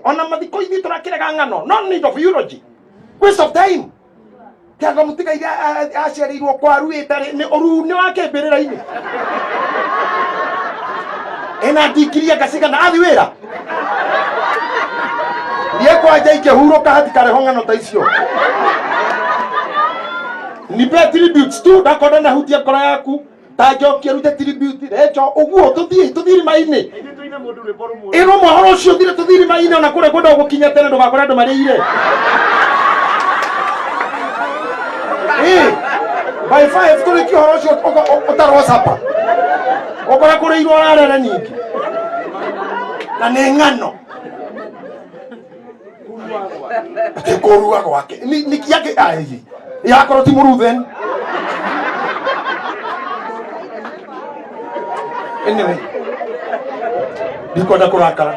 ona mathiko ithi turakiraga ngano no need of eulogy, waste of time. Kiaga mutiga iria aciarirwo kwa ruitari ni urune wake mbirira-ini ena dikiria gasiga na athi wira nie kwanja ingĩhurũka hatikareho ng'ano ta icio. Nipe tributes tu ndakorwo na hutia ngoro yaku ta njokia rute tribute rejo uguo tuthiri maini ino mohoro ucio thire tuthiri maini ona kure kwenda gukinya tene ndugakora andu marĩire by 5 tuli kihoro ucio utarwo sapa ukora kurĩirwo ararere ningi na nĩ ng'ano kurua gwake ni kiake ai yakorwo ti Mũruthen. Anyway, ndikwenda kurakara.